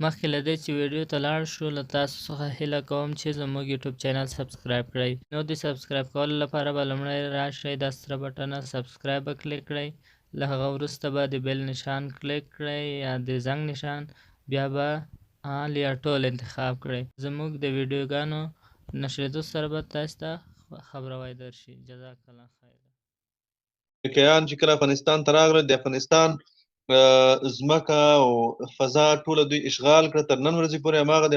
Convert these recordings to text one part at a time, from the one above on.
مخکې له دې چې ویډیو ته لاړ شو له تاسو څخه هیله کوم چې زموږ یوټیوب چینل سبسکرایب کړئ. نو د سبسکرایب کولو لپاره به لومړی راشئ دا سره بټنه سبسکرایب به کلیک کړئ. له هغه وروسته به د بیل نشان کلیک کړئ یا د زنګ نشان، بیا به آل یا ټول انتخاب کړئ. زموږ د ویډیوګانو نشریدو سره به تاسو ته خبروای درشي. جزاک الله خیر. امریکایان چې کله افغانستان ته راغلل، د افغانستان ځمکه او فضا ټوله دوی اشغال کړه. تر نن ورځې پورې هماغه د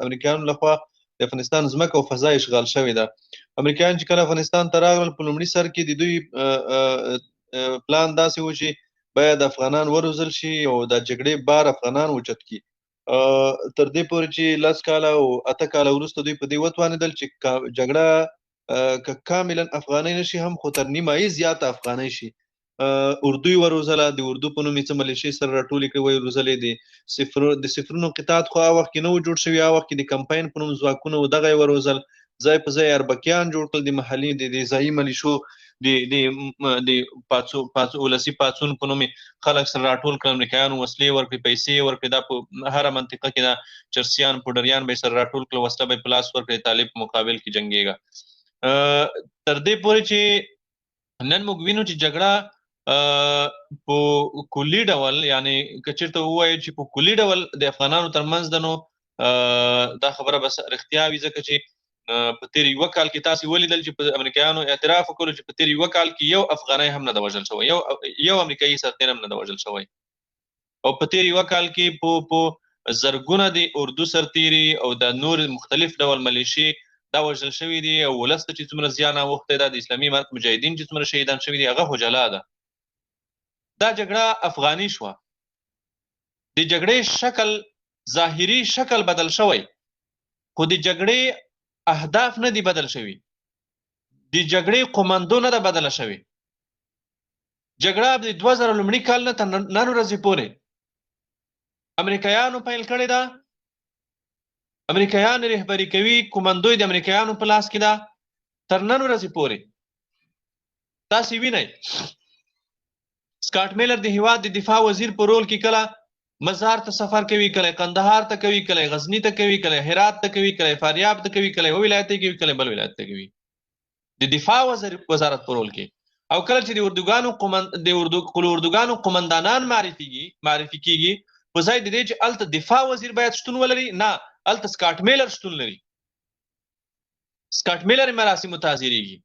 امریکایانو لخوا د افغانستان ځمکه او فضا اشغال شوې ده. امریکایان چې کله افغانستان ته راغلل، په لومړي سر کې د دوی پلان داسې و چې باید افغانان وروزل شي او د جګړې بار افغانان اوچت کړي. تر دې پورې چې 10 کاله او 8 کاله وروسته دوی په دې وتوانېدل چې جګړه که کاملا افغانۍ نشي هم خو تر نیمایي زیاته افغانۍ شي. اردو یې وروزله، د اردو په نوم یې څه ملیشې سره راټولې کړې ویې روزلې دي. د صفرونو قطعات خو هغه وخت کې نه و جوړ شوي، هغه وخت کې د کمپاین په نوم ځواکونه و، دغه یې وروزل. ځای په ځای اربکیان جوړ کړل، د محلي د ځایي ملیشو د ولسي پاڅون په نوم خلک سره راټول کړل. امریکایانو وسلې ورکړې، پیسې یې ورکړې. دا په هره منطقه کې دا چرسیان پوډریان به یې سره راټول کړل، وسله به یې په لاس ورکړې، طالب په مقابل کې جنګېږه. تر دې پورې چې نن موږ وینو چې جګړه په کلي ډول، یعنی که چېرته ووایو چې په کلي ډول د افغانانو ترمنځ ده، نو دا خبره بس رښتیا وي، ځکه چې په تېر یوه کال کې تاسې ولیدل چې په امریکایانو اعتراف وکړو چې په تېر یوه کال کې یو افغانی هم نه ده وژل شوی، یو امریکایي سرتېری هم نه ده وژل شوی. او په تېر یوه کال کې په زرګونه د اردو سرتېري او د نور مختلف ډول ملیشې دا وژل شوي دي، او ولس ته چې څومره زیان اوښتی ده، د اسلامي امارت مجاهدین چې څومره شهیدان شوي دي، هغه خو جلا ده. دا جګړه افغاني شوه. د جګړې شکل، ظاهري شکل بدل شوی، خو د جګړې اهداف نه دي بدل شوي. د جګړې قومندو نه ده بدله شوې. جګړه د 2000 لومړي کال نه تر نن ورځې پورې امریکایانو پیل کړې ده. امریکایان رهبري کوي، کومندوی د امریکایانو په لاس کې ده تر نن ورځې پورې. تاسې وینئ سکاټ میلر د هیواد د دفاع وزیر په رول کې کله مزار ته سفر کوي، کله قندهار ته کوي، کله غزنی ته کوي، کله هرات ته کوي، کله فاریاب ته کوي، کله یو ولایت ته کوي، کله بل ولایت ته کوي، د دفاع وزارت په رول کې. او کله چې د اردوګانو قومندانان معرفي کیږي، په ځای د دې چې هلته دفاع وزیر باید شتون ولري، نه، هلته سکاټ میلر شتون لري. سکاټ میلر مراسمو ته حاضریږي.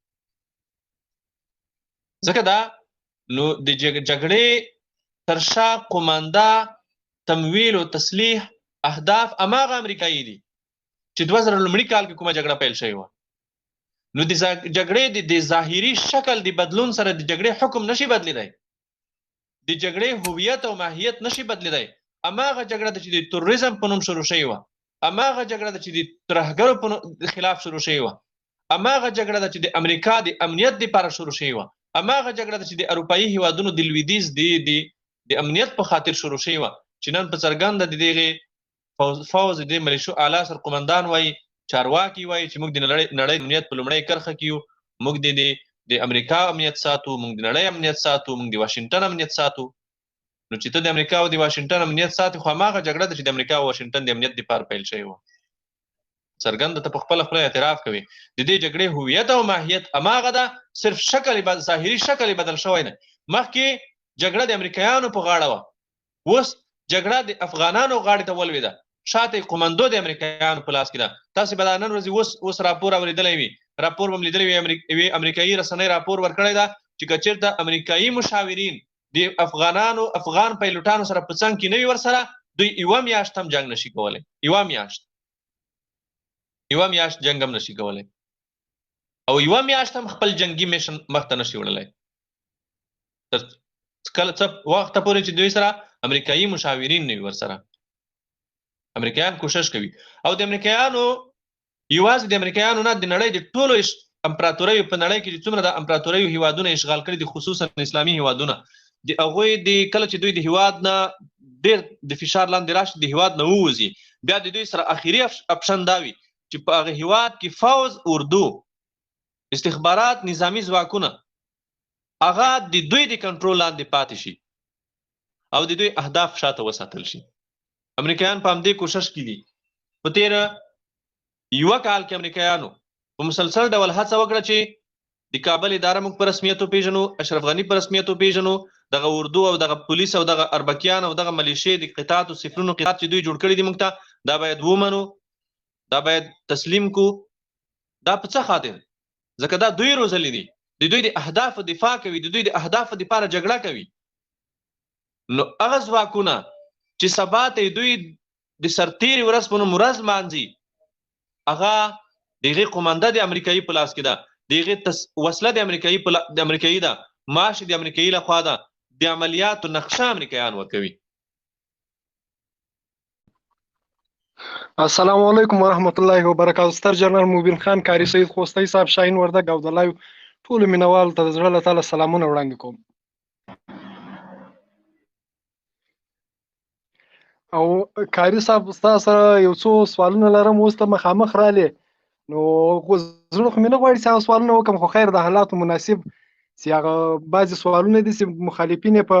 ځکه دا نو د جګړې تر شا قومنده، تمویل او تسلیح اهداف هماغه امریکایي دي چې 2000 لومړي کال کې کومه جګړه پیل شوې وه. نو د جګړې د ظاهري شکل د بدلون سره د جګړې حکم نشي بدلیدی، د جګړې هویت او ماهیت نشي بدلیدی. هماغه جګړه ده چې د تروریزم په نوم شروع شوې وه، هماغه جګړه ده چې د ترهګرو په خلاف شروع شوې وه، هماغه جګړه ده چې د امریکا د امنیت لپاره شروع شوې وه، هماغه جګړه ده چې د اروپایي هیوادونو د لویدیځ د امنیت په خاطر شروع شوې وه، چې نن په څرګنده د دغې فوز د ملیشو اعلی سرقومندان وایي، چارواکي وایي چې موږ د نړۍ امنیت په لومړۍ کرښه کې یو، موږ د امریکا امنیت ساتو، موږ د نړۍ امنیت ساتو، موږ د واشنګټن امنیت ساتو. نو چې ته د امریکا او د واشنګټن امنیت ساتي، خو هماغه جګړه ده چې د امریکا او واشنګټن د امنیت لپاره پیل شوې وه. څرګنده ته په خپله خوله اعتراف کوي د دې جګړې هویت او ماهیت هماغه ده، صرف شکل ظاهري شکل یې بدل شوی نه. مخکې جګړه د امریکایانو په غاړه وه، اوس جګړه د افغانانو غاړې ته ولوېده، شاته قومندو د امریکایانو په لاس کې ده. تاسې به دا نن ورځې اوس راپور اورېدلی وي، راپور به م لیدلی وي، امریکایي رسنۍ راپور ورکړی ده چې که چېرته امریکایي مشاورین د افغان پیلوټانو سره په څنګ کې نه وي ورسره، دوی یوه میاشت هم جنګ نشي کولی. یوه میاشت جنګ هم نشي کولی، او یوه میاشت هم خپل جنګي میشن مخته نشي وړلی، تر کله څه وخته پورې چې دوی سره امریکایي مشاورین نه وي ورسره. امریکایان کوشش کوي، او د امریکایانو یوازې د امریکایانو نه، د نړۍ د ټولو امپراتوریو په نړۍ کې چې څومره د امپراتوریو هیوادونه اشغال کړي دي، خصوصا اسلامي هیوادونه، د هغوی د کله چې دوی د هیواد نه ډېر د فشار لاندې راشي، د هیواد نه ووځي، بیا د دوی سره اخري اپشن دا وي چې په هغه هیواد کې فوز، اردو، استخبارات، نظامي ځواکونه هغه د دوی د کنټرول لاندې پاتې شي او د دوی اهداف شاته وساتل شي. امریکایان په همدې کوشش کې دي. په تېره یوه کال کې امریکایانو په مسلسل ډول هڅه وکړه چې د کابل اداره موږ په رسمیت وپېژنو، اشرف غني په رسمیت وپېژنو، دغه اردو او دغه پولیس او دغه اربکیان او دغه ملیشې د قطعاتو صفرونو قطعات چې دوی جوړ کړي دي موږ ته، دا باید ومنو، دا باید تسلیم کو. دا په څه خاطر؟ ځکه دا دوی روزلي دي، د دوی د اهدافو دفاع کوي، د دوی د اهدافو دپاره جګړه کوي. نو هغه ځواکونه چې سبا ته دوی د سرتېرې ورځ په نوم ورځ لمانځي، هغه د هغې قومنده د امریکایي په لاس کې ده، د هغې وسله د امریکایي ده، معاش د امریکایي لخوا ده، د عملیاتو نقشه امریکایان ورکوي. السلام علیکم ورحمت الله وبرکاته. سترجنرال مبین خان کاری سید خوستی صاحب شاهین وردګ او د لایو ټولو مینوالو ته د زړه له تله سلامونه وړاندې کوم. او کاری صاحب ستا سره یو څو سوالونه لرم، اوس ته مخامخ رالې نو زړه خو مې نه غواړي چې هغه سوالونه وکړم، خو خیر د حالاتو مناسب چې هغه بعضې سوالونه دي چې مخالفین یې په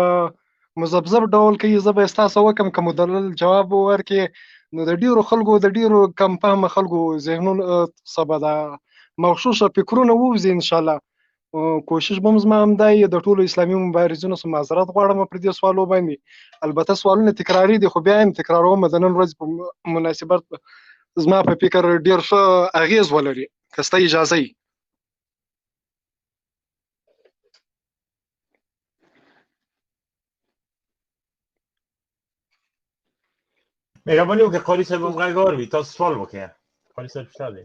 مذبذب ډول کوي، زه به یې ستاسو وکړم که مدلل جواب ورکړې نو د ډیرو خلکو د ډیرو کم فهمه خلکو ذهنونه سبا د مغشوشه فکرونه ووځي انشاءالله. کوشش به زما همدا وي د ټولو اسلامي مبارزینو څخه معذرت غواړم پر دې سوالو باندې. البته سوالونه تکراري دي خو بیا هم تکراروم د نن ورځې په مناسبت زما په فکر ډیر ښه اغیز ولري که ستا اجازه وي. مهرباني وکړه قاري صاحب هم غږ اوري، تاسو سوال وکړئ. قاري صاحب شته دی؟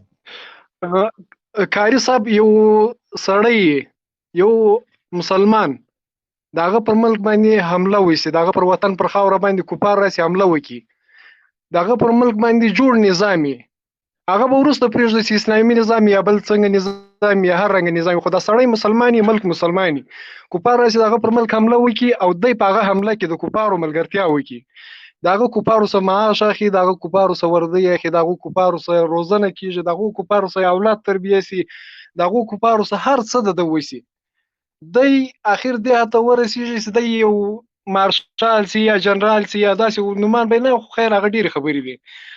کاری صاحب یو سړی یو مسلمان د هغه پر ملک باندې حمله وشي، د هغه پر وطن پر خاوره باندې کفار راسي حمله وکړي، د هغه پر ملک باندې جوړ نظام یې هغه به وروسته پرېږدي چې اسلامي نظام یا بل څنګه نظام یا هر رنګه نظام، خو دا سړی مسلمان یې، ملک مسلمان یې، کفار راسي د هغه پر ملک حمله وکړي او دی په هغه حمله کې د کفارو ملګرتیا وکړي، د هغه کفارو سره معاش اخلي، د هغه کفارو سره وردی اخلي، د هغه کفارو سره روزنه کېږي، د هغه کفارو سره اولاد تربیه سي، د هغه کفارو سره هر څه د ده وشي، دی اخر دې هته ورسېږي چې دی یو مارشال سي یا جنرال سي یا داسې نومان به نه، خو خیر هغه ډېرې خبرې دي،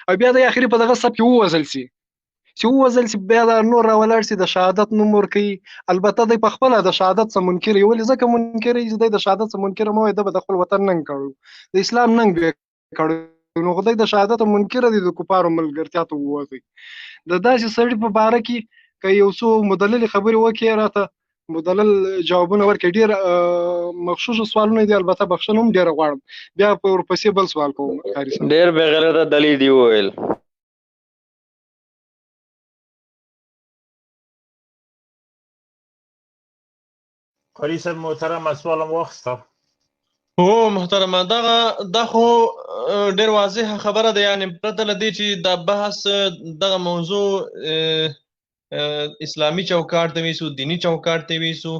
او بیا دی اخري په دغه سب کې ووژل سي، چې ووژل سي بیا دا نور راولاړ سي د شهادت نوم ورکوي. البته دی په خپله د شهادت څخه منکر وي، ولې ځکه منکر چې دی د شهادت څخه منکر مه وایي، ده به د خپل وطن ننګ کړی، د اسلام ننګ به یې کړی، نو خدای د شهادت منکر دي، د کفارو ملګرتیا ته ووځي. د داسې سړي په باره کې که یو څو مدللې خبرې وکړې راته مدلل جوابونه ورکړي، ډېر مخصوص سوالونه دي، البته بخښنه هم ډېره غواړم. بیا ورپسې بل سوال کوم. ډېر بې غیرته دلیل دي وویل. قاري صاحب محترم سوال هم واخیسته. هو محترمه دا خو ډېر واضحه خبره ده، یعنې پرته له دې چې دا بحث دغه موضوع اسلامي چوکاټ ته ویسو، دینی چوکاټ ته ویسو،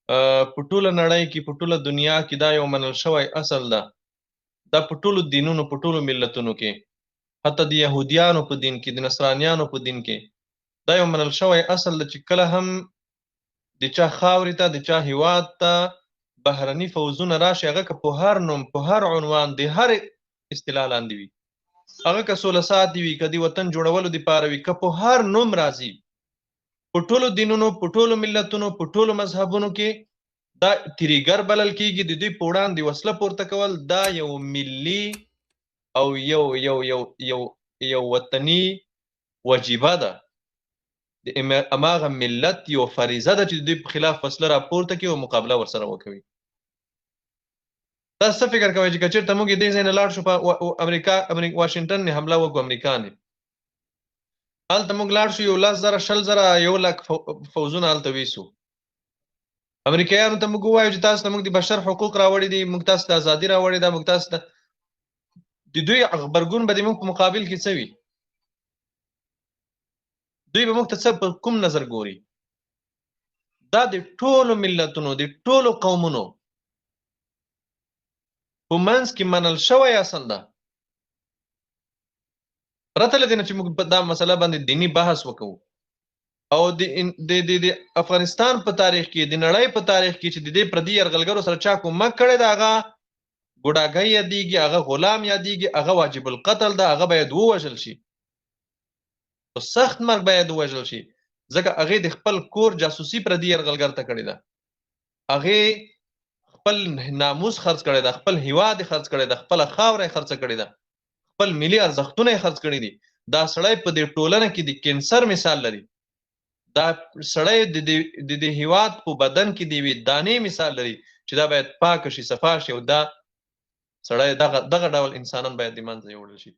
په ټوله نړۍ کې په ټوله دنیا کې دا یو منل شوی اصل ده، دا په ټولو دینونو په ټولو ملتونو کې، حتی د یهودیانو په دین کې، د نصرانیانو په دین کې دا یو منل شوی اصل ده چې کله هم د چا خاورې ته د چا هیواد ته بهرني فوزونه راشي، هغه که په هر نوم په هر عنوان د هر اصطلاح لاندې وي، هغه که سوله ساتي وي، که د وطن جوړولو دپاره وي، که په هر نوم راځي، په ټولو دینونو په ټولو ملتونو په ټولو مذهبونو کې دا تریګر بلل کېږي. د دوی په وړاندې وسله پورته کول دا یو ملي او یو وطني وجیبه ده، د هماغه ملت یو فریضه ده چې د دوی په خلاف وسله راپورته کړي او مقابله ورسره وکوي. تاسو څه فکر کوئ چې که چېرته موږ دې ځای نه لاړ شو په واشنګټن نه حمله وکړو، امریکا نه هلته موږ لاړ شو، 10,000 20,000 1,00,000 فوزونه هلته ویسو، امریکایانو ته موږ ووایو چې تاسو ته موږ د بشر حقوق راوړي دي، موږ تاسو ته ازادي راوړې ده، موږ تاسو ته د دوی غبرګون به د موږ په مقابل کې څه وي؟ دوی به موږ ته څه په کوم نظر ګوري؟ دا د ټولو ملتونو د ټولو قومونو په منځ کې منل شوی اصل ده، پرته له دې نه چې موږ په دا مسله باندې دیني بحث وکړو. او د افغانستان په تاریخ کې، د نړۍ په تاریخ کې چې د دې پردي یرغلګرو سره چا کومک کړی ده، هغه ګوډاګی یادېږي، هغه غلام یادېږي، هغه واجب القتل ده، هغه باید ووژل شي، په سخت مرګ باید ووژل شي، ځکه هغې د خپل کور جاسوسي پردي یرغلګر ته کړې ده، هغې خپل ناموس خرڅ کړی ده، خپل هیواد یې خرڅ کړی ده، خپله خاوره یې خرڅه کړې ده، خپل ملي ارزښتونه یې خرڅ کړي دي. دا سړی په دې ټولنه کې د کینسر مثال لري، دا سړی د دې هیواد په بدن کې د یوې دانې مثال لري چې دا باید پاکه شي، صفا شي، او دا سړی دغه ډول انسانان باید د منځه یوړل شي.